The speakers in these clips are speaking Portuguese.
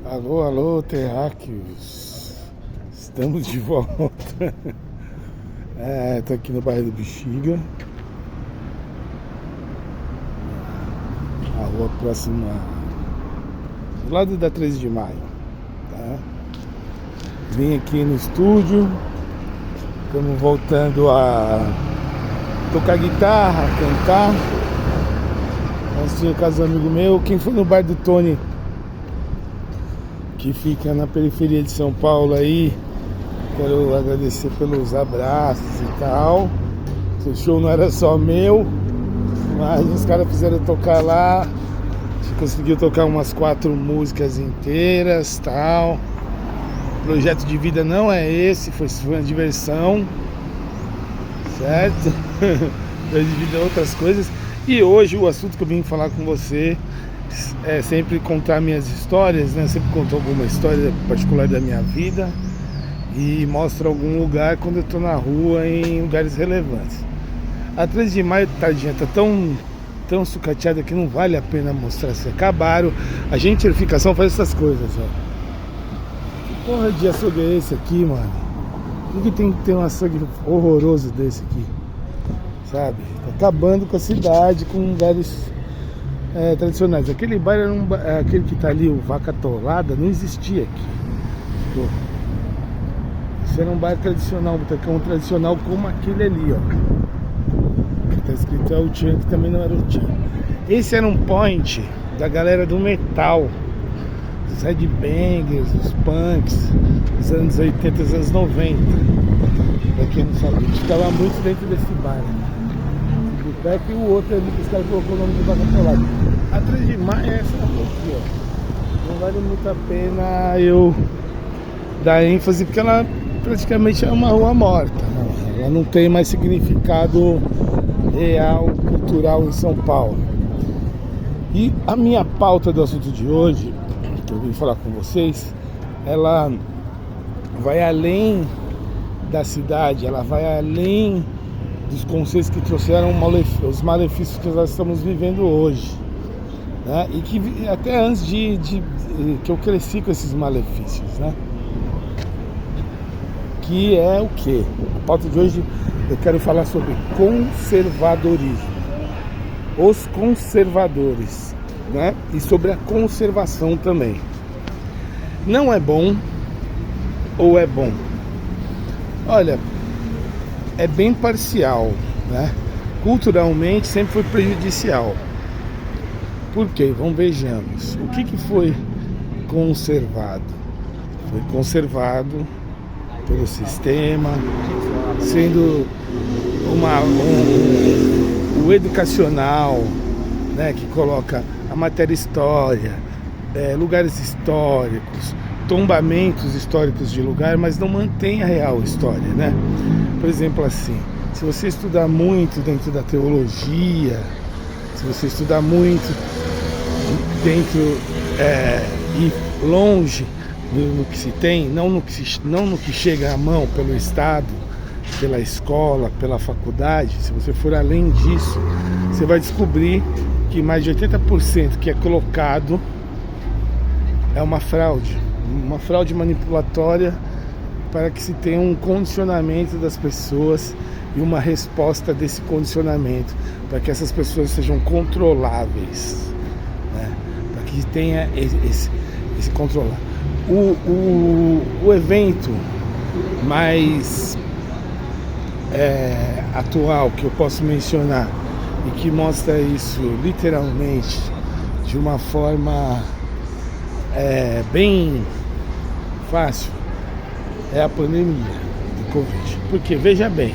Alô, alô, terráqueos. Estamos de volta. Tô aqui no bairro do Bexiga, a rua próxima, do lado da 13 de maio, tá? Vim aqui no estúdio, estamos voltando a tocar guitarra, cantar. Assisti a casa do amigo meu. Quem foi no bar do Tony, que fica na periferia de São Paulo aí, quero agradecer pelos abraços e tal. O show não era só meu, mas os caras fizeram tocar lá. A gente conseguiu tocar umas 4 músicas inteiras, tal. O projeto de vida não é esse, foi uma diversão, certo? Projeto de vida é outras coisas. E hoje o assunto que eu vim falar com você é sempre contar minhas histórias, né? Sempre conto alguma história particular da minha vida e mostro algum lugar quando eu tô na rua, em lugares relevantes. A 13 de maio, tadinha, tá tão sucateada que não vale a pena mostrar. Se acabaram, a gentrificação faz essas coisas, ó. Que porra de açougue é esse aqui, mano? Por que tem que ter um açougue horroroso desse aqui? Sabe? Tá acabando com a cidade, com lugares tradicionais. Aquele bar era aquele que tá ali, o Vaca Atolada, não existia aqui. Pô. Esse era um bar tradicional, um botecão tradicional como aquele ali, ó. Que tá escrito El Chan, que também não era o Chan. Esse era um point da galera do metal, dos headbangers, dos punks, dos anos 80, dos anos 90. Pra quem não sabe, a gente ficava muito dentro desse bar, né? O Beck e o outro ali, que os caras colocou o nome do Vaca Atolada. A 3 de maio é essa aqui, ó. Não vale muito a pena eu dar ênfase, porque ela praticamente é uma rua morta, né? Ela não tem mais significado real, cultural em São Paulo. E a minha pauta do assunto de hoje, que eu vim falar com vocês, ela vai além da cidade, ela vai além dos conceitos que trouxeram os malefícios que nós estamos vivendo hoje, né? E que até antes que eu cresci com esses malefícios, né? Que é o quê? A pauta de hoje eu quero falar sobre conservadorismo, os conservadores, né? E sobre a conservação também. Não é bom ou é bom? Olha, é bem parcial, né? Culturalmente sempre foi prejudicial. Por quê? Vejamos. O que foi conservado? Foi conservado pelo sistema, sendo o educacional, né? Que coloca a matéria história, lugares históricos, tombamentos históricos de lugar, mas não mantém a real história, né? Por exemplo, assim, se você estudar muito dentro da teologia, se você estudar muito dentro e longe do que se tem, não no que chega à mão pelo Estado, pela escola, pela faculdade, se você for além disso, você vai descobrir que mais de 80% que é colocado é uma fraude manipulatória para que se tenha um condicionamento das pessoas e uma resposta desse condicionamento, para que essas pessoas sejam controláveis, né? Para que tenha esse controlar. O evento mais atual que eu posso mencionar e que mostra isso literalmente de uma forma bem fácil é a pandemia do Covid. Porque, veja bem,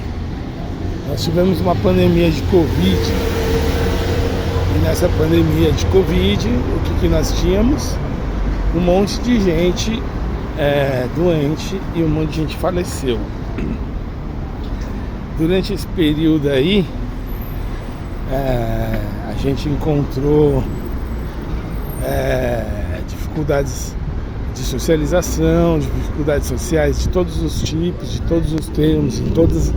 nós tivemos uma pandemia de Covid, e nessa pandemia de Covid, o que nós tínhamos? Um monte de gente doente e um monte de gente faleceu. Durante esse período aí, a gente encontrou dificuldades de socialização, dificuldades sociais de todos os tipos, de todos os termos, de todas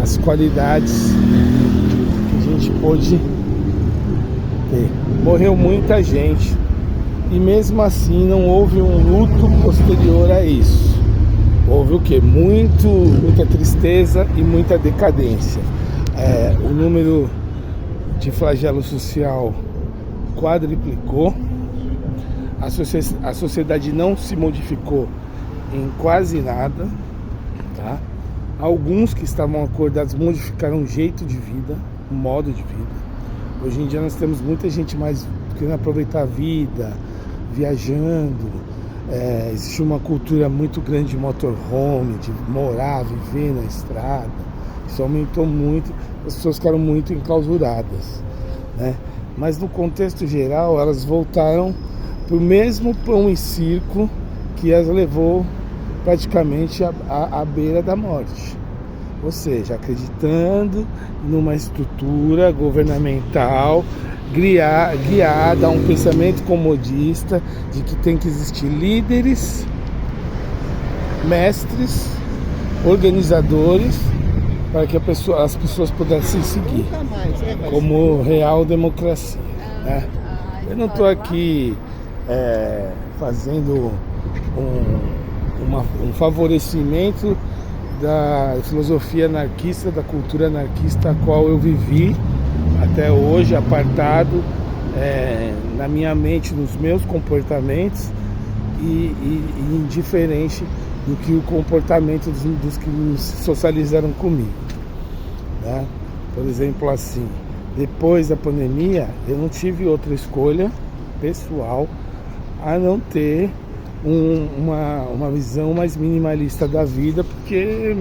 as qualidades que a gente pôde ter. Morreu muita gente E mesmo assim não houve um luto posterior a isso. Houve o quê? Muita tristeza e muita decadência. O número de flagelo social quadriplicou. A sociedade não se modificou em quase nada, tá? Alguns que estavam acordados modificaram o jeito de vida, o modo de vida. Hoje em dia nós temos muita gente mais querendo aproveitar a vida, viajando. Existe uma cultura muito grande de motorhome, de morar, viver na estrada. Isso aumentou muito, as pessoas ficaram muito enclausuradas, né? Mas no contexto geral elas voltaram para o mesmo pão e circo que as levou praticamente à beira da morte. Ou seja, acreditando numa estrutura governamental guiada a um pensamento comodista de que tem que existir líderes, mestres, organizadores para que as pessoas pudessem seguir como real democracia, né? Eu não estou aqui fazendo um favorecimento da filosofia anarquista, da cultura anarquista a qual eu vivi até hoje, apartado na minha mente, nos meus comportamentos e indiferente do que o comportamento dos que socializaram comigo, né? Por exemplo, assim, depois da pandemia eu não tive outra escolha pessoal a não ter uma visão mais minimalista da vida, porque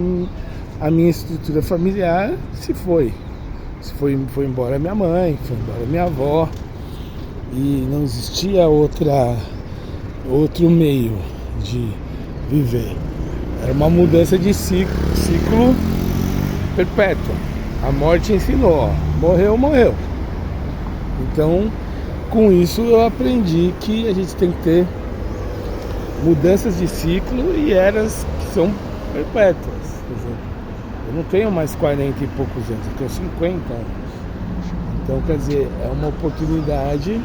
a minha estrutura familiar foi embora minha mãe, foi embora minha avó, e não existia outro meio de viver. Era uma mudança de ciclo perpétuo. A morte ensinou, morreu. Então, com isso eu aprendi que a gente tem que ter mudanças de ciclo e eras que são perpétuas. Por exemplo, eu não tenho mais 40 e poucos anos, eu tenho 50 anos. Então, quer dizer, é uma oportunidade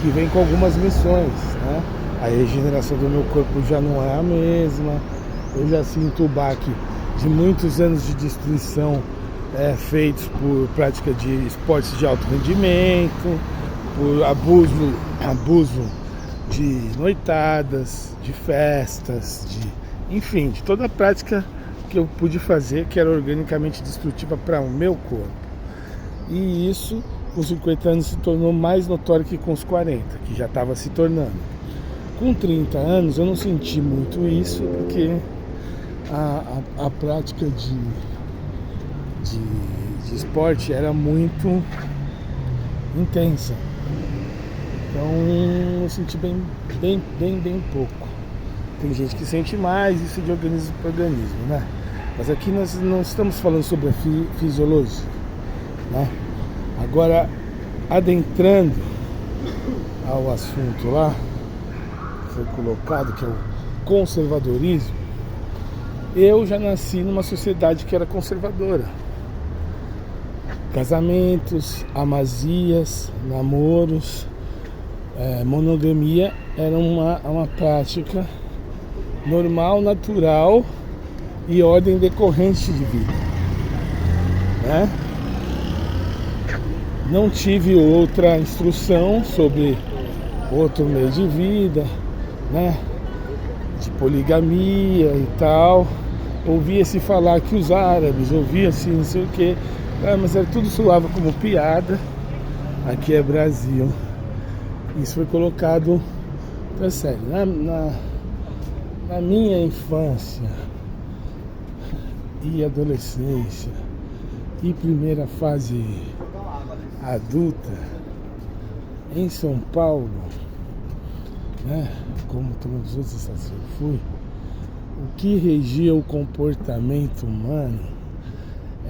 que vem com algumas missões, né? A regeneração do meu corpo já não é a mesma. Eu já sinto o baque de muitos anos de destruição feitos por prática de esportes de alto rendimento, por abuso de noitadas, de festas, enfim, de toda a prática que eu pude fazer que era organicamente destrutiva para o meu corpo. E isso, com 50 anos, se tornou mais notório que com os 40, que já estava se tornando. Com 30 anos eu não senti muito isso, porque a prática de esporte era muito intensa. Então eu senti bem pouco. Tem gente que sente mais, isso de organismo para organismo, né? Mas aqui nós não estamos falando sobre a fisiologia, né? Agora, adentrando ao assunto lá que foi colocado, que é o conservadorismo, eu já nasci numa sociedade que era conservadora. Casamentos, amazias, namoros, monogamia era uma prática normal, natural e ordem decorrente de vida, né? Não tive outra instrução sobre outro meio de vida, né? De poligamia e tal. Ouvia-se falar que os árabes, ouvia-se não sei o que, mas era tudo soava como piada. Aqui é Brasil. Isso foi colocado pra sério. Na minha infância e adolescência e primeira fase adulta em São Paulo, né, como todos os outros estados que eu fui, o que regia o comportamento humano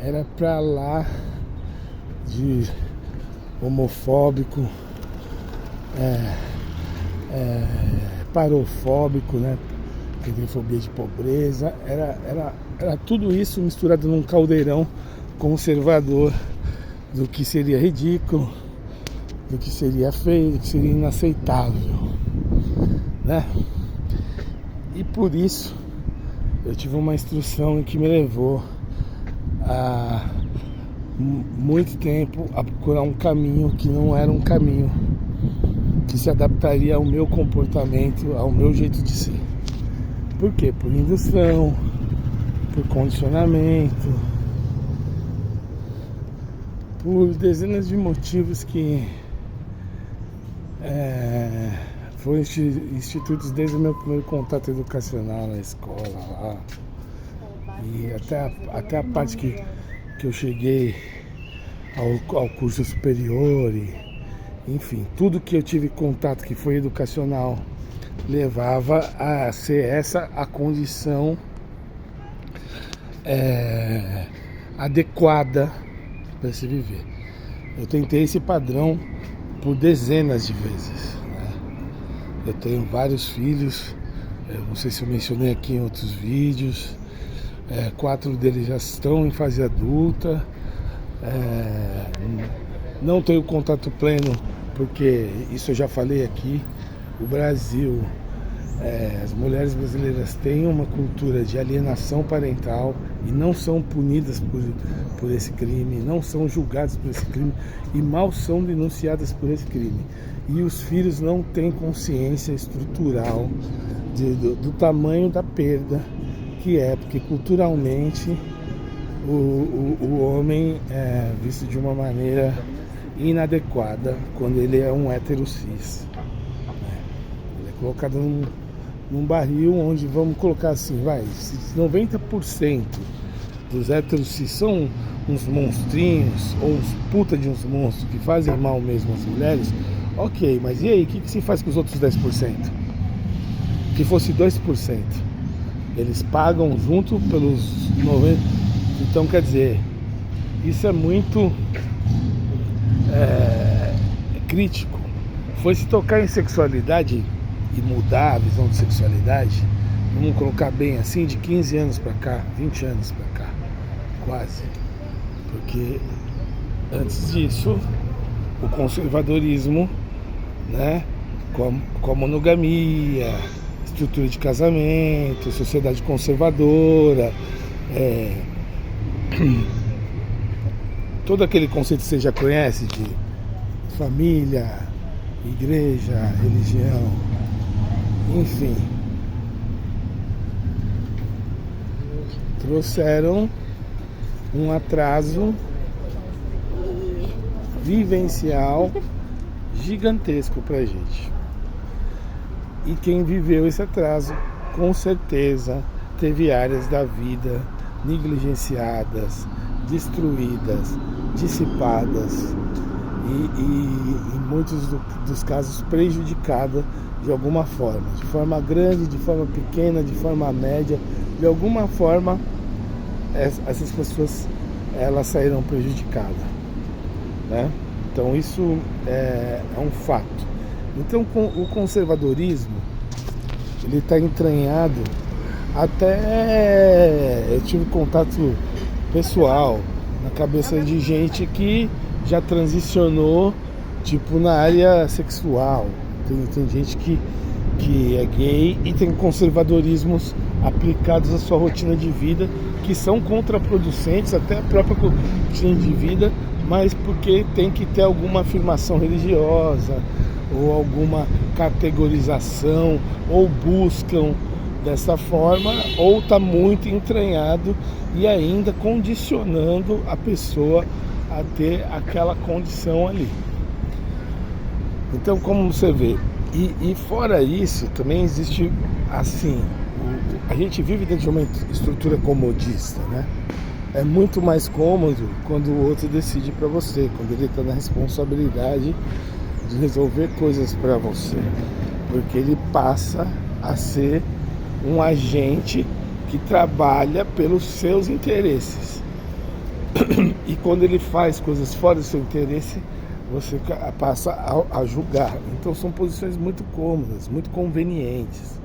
era pra lá de homofóbico, parofóbico, né? Que tem fobia de pobreza, era tudo isso misturado num caldeirão conservador do que seria ridículo, do que seria feio, do que seria inaceitável, né? E por isso eu tive uma instrução que me levou a muito tempo a procurar um caminho que não era um caminho que se adaptaria ao meu comportamento, ao meu jeito de ser. Por quê? Por indução, por condicionamento, por dezenas de motivos que foram instituídos desde o meu primeiro contato educacional na escola lá. E até a parte que eu cheguei ao curso superior e, enfim, tudo que eu tive contato que foi educacional levava a ser essa a condição adequada para se viver. Eu tentei esse padrão por dezenas de vezes, né? Eu tenho vários filhos, não sei se eu mencionei aqui em outros vídeos, 4 deles já estão em fase adulta, não tenho contato pleno porque isso eu já falei aqui. O Brasil, as mulheres brasileiras têm uma cultura de alienação parental e não são punidas por esse crime, não são julgadas por esse crime e mal são denunciadas por esse crime. E os filhos não têm consciência estrutural do tamanho da perda que é, porque culturalmente o homem é visto de uma maneira inadequada quando ele é um hétero cis. Ele é colocado num barril onde, vamos colocar assim, 90% dos héteros cis são uns monstrinhos ou uns puta de uns monstros que fazem mal mesmo às mulheres, ok, mas e aí, o que se faz com os outros 10%? Que fosse 2%. Eles pagam junto pelos 90%. Então, quer dizer, isso é muito crítico. Foi se tocar em sexualidade e mudar a visão de sexualidade, vamos colocar bem assim, de 15 anos pra cá, 20 anos pra cá, quase. Porque antes disso, o conservadorismo, né, com a monogamia, estrutura de casamento, sociedade conservadora, todo aquele conceito que você já conhece de família, igreja, religião, enfim, trouxeram um atraso vivencial gigantesco pra gente. E quem viveu esse atraso, com certeza, teve áreas da vida negligenciadas, destruídas, dissipadas e em muitos dos casos prejudicadas de alguma forma. De forma grande, de forma pequena, de forma média. De alguma forma, essas pessoas elas saíram prejudicadas, né? Então isso é um fato. Então o conservadorismo ele está entranhado até eu tive contato pessoal na cabeça de gente que já transicionou tipo na área sexual. Tem gente que é gay e tem conservadorismos aplicados à sua rotina de vida que são contraproducentes até a própria rotina de vida, mas porque tem que ter alguma afirmação religiosa ou alguma categorização, ou buscam dessa forma, ou está muito entranhado e ainda condicionando a pessoa a ter aquela condição ali. Então, como você vê, e fora isso, também existe assim, a gente vive dentro de uma estrutura comodista, né? É muito mais cômodo quando o outro decide para você, quando ele está na responsabilidade de resolver coisas para você, porque ele passa a ser um agente que trabalha pelos seus interesses. E quando ele faz coisas fora do seu interesse, você passa a julgar. Então são posições muito cômodas, muito convenientes.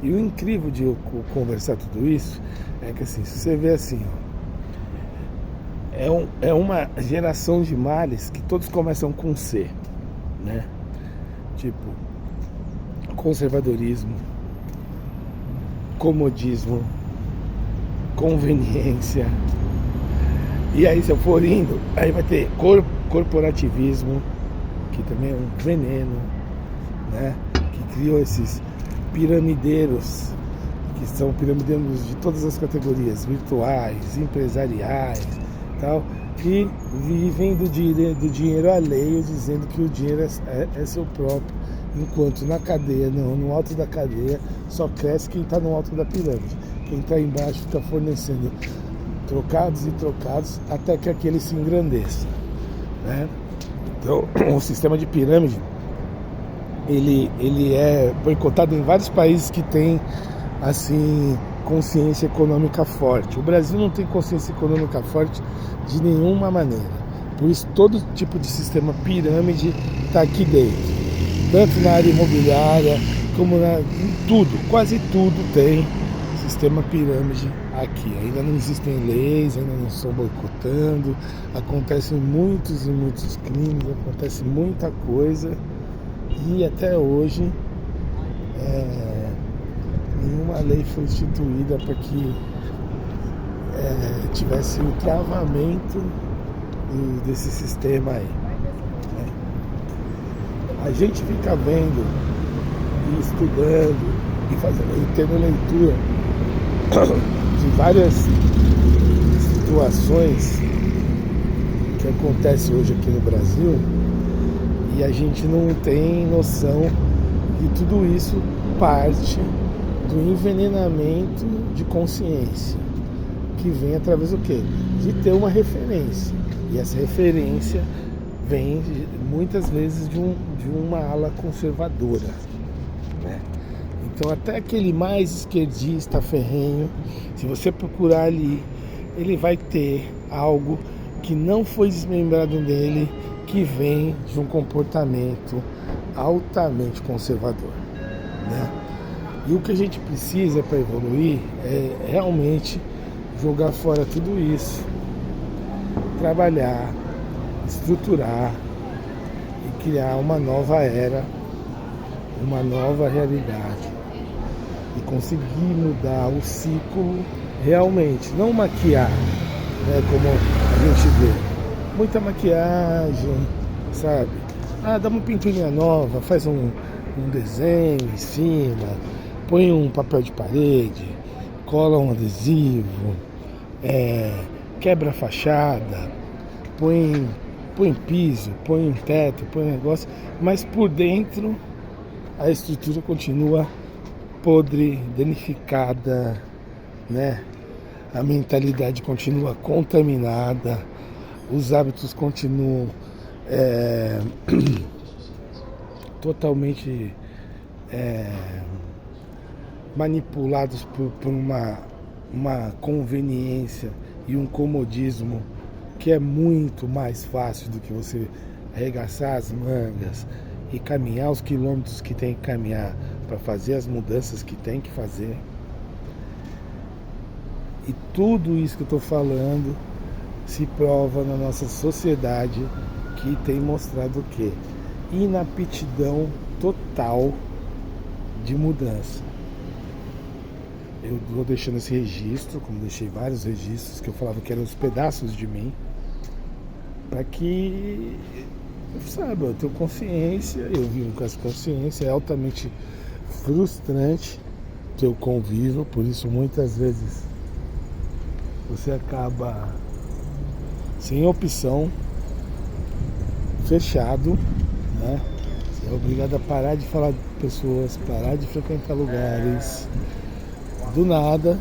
E o incrível de eu conversar tudo isso é que assim, se você vê assim, ó, é uma geração de males que todos começam com C. né? Tipo, conservadorismo, comodismo, conveniência. E aí, se eu for indo, aí vai ter corporativismo, que também é um veneno, né? Que criou esses piramideiros, que são piramideiros de todas as categorias, virtuais, empresariais, tal, que vivem do dinheiro alheio, dizendo que o dinheiro é seu próprio, enquanto na cadeia, no alto da cadeia, só cresce quem está no alto da pirâmide. Quem está embaixo fica fornecendo trocados e trocados até que aquele se engrandeça, né? Então, o sistema de pirâmide, ele é boicotado em vários países que têm, assim, consciência econômica forte. O Brasil não tem consciência econômica forte de nenhuma maneira. Por isso, todo tipo de sistema pirâmide está aqui dentro. Tanto na área imobiliária, como em tudo. Quase tudo tem sistema pirâmide aqui. Ainda não existem leis, ainda não estão boicotando. Acontecem muitos e muitos crimes, acontece muita coisa. E até hoje nenhuma lei foi instituída para que tivesse o travamento desse sistema aí, né? A gente fica vendo e estudando e tendo leitura de várias situações que acontecem hoje aqui no Brasil, e a gente não tem noção de tudo isso parte do envenenamento de consciência, que vem através do quê? De ter uma referência. E essa referência vem muitas vezes de uma ala conservadora, né? Então até aquele mais esquerdista ferrenho, se você procurar ali, ele vai ter algo que não foi desmembrado nele, que vem de um comportamento altamente conservador, né? E o que a gente precisa para evoluir é realmente jogar fora tudo isso, trabalhar, estruturar e criar uma nova era, uma nova realidade, e conseguir mudar o ciclo realmente, não maquiar, né, como a gente vê. Muita maquiagem, sabe? Dá uma pinturinha nova, faz um desenho em cima, põe um papel de parede, cola um adesivo, quebra a fachada, põe piso, põe um teto, põe um negócio, mas por dentro a estrutura continua podre, danificada, né? A mentalidade continua contaminada, os hábitos continuam totalmente manipulados por uma conveniência e um comodismo que é muito mais fácil do que você arregaçar as mangas e caminhar os quilômetros que tem que caminhar para fazer as mudanças que tem que fazer. E tudo isso que eu estou falando se prova na nossa sociedade, que tem mostrado o quê? Inaptidão total de mudança. Eu vou deixando esse registro, como deixei vários registros que eu falava que eram os pedaços de mim, para que, sabe, eu tenho consciência, eu vivo com essa consciência, é altamente frustrante ter o convívio, por isso muitas vezes você acaba sem opção, fechado, né? Você é obrigado a parar de falar com pessoas, parar de frequentar lugares, do nada.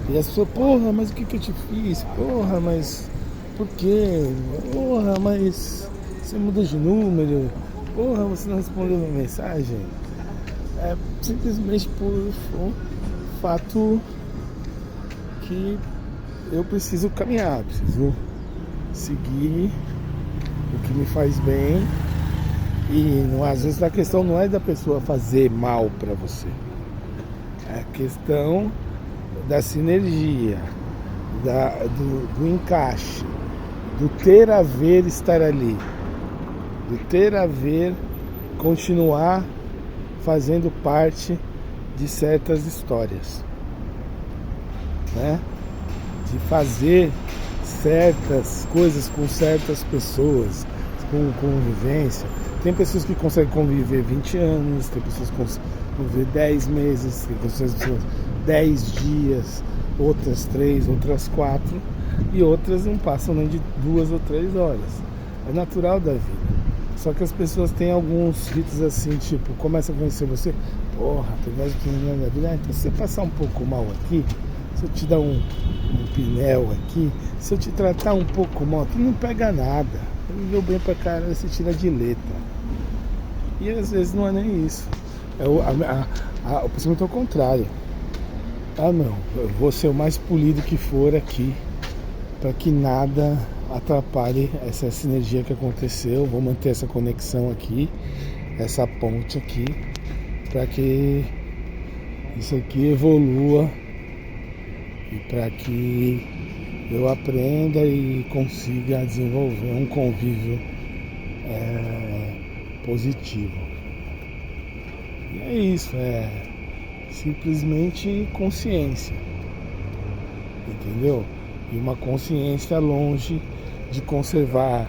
E as pessoas, porra, mas o que eu te fiz? Porra, mas por quê? Porra, mas você muda de número? Porra, você não respondeu minha mensagem? É simplesmente por um fato que eu preciso caminhar, preciso seguir o que me faz bem. E às vezes a questão não é da pessoa fazer mal para você, é a questão da sinergia, do encaixe, do ter a ver estar ali, do ter a ver, continuar fazendo parte de certas histórias, né? De fazer certas coisas com certas pessoas, com convivência. Tem pessoas que conseguem conviver 20 anos, tem pessoas que conseguem conviver 10 meses, tem pessoas 10 dias, outras 3, outras 4, e outras não passam nem de 2 ou 3 horas. É natural da vida. Só que as pessoas têm alguns ritos assim, tipo, começa a conhecer você, porra, tem mais oportunidade da vida, então se você passar um pouco mal aqui, se eu te dar um pinel aqui, se eu te tratar um pouco mal, tu não pega nada. Viveu bem pra caralho, você tira de letra. E às vezes não é nem isso. O pensamento é o contrário. Ah não, eu vou ser o mais polido que for aqui, para que nada atrapalhe essa sinergia que aconteceu. Vou manter essa conexão aqui, essa ponte aqui, para que isso aqui evolua e para que eu aprenda e consiga desenvolver um convívio positivo. E é isso, é simplesmente consciência, entendeu? E uma consciência longe de conservar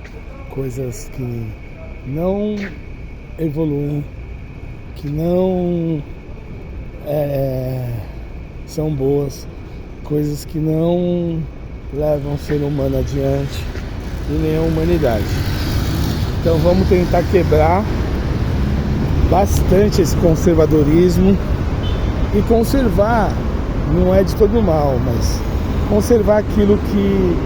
coisas que não evoluem, que não são boas, coisas que não levam o ser humano adiante e nem a humanidade. Então vamos tentar quebrar bastante esse conservadorismo e conservar, não é de todo mal, mas conservar aquilo que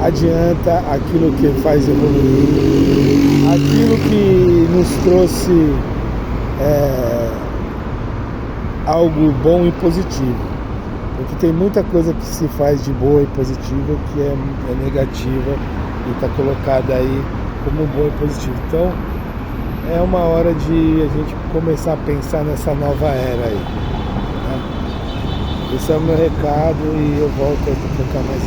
adianta, aquilo que faz evoluir, aquilo que nos trouxe algo bom e positivo. Porque tem muita coisa que se faz de boa e positiva que é negativa e está colocada aí como boa e positiva. Então é uma hora de a gente começar a pensar nessa nova era aí, né? Esse é o meu recado e eu volto a trocar mais.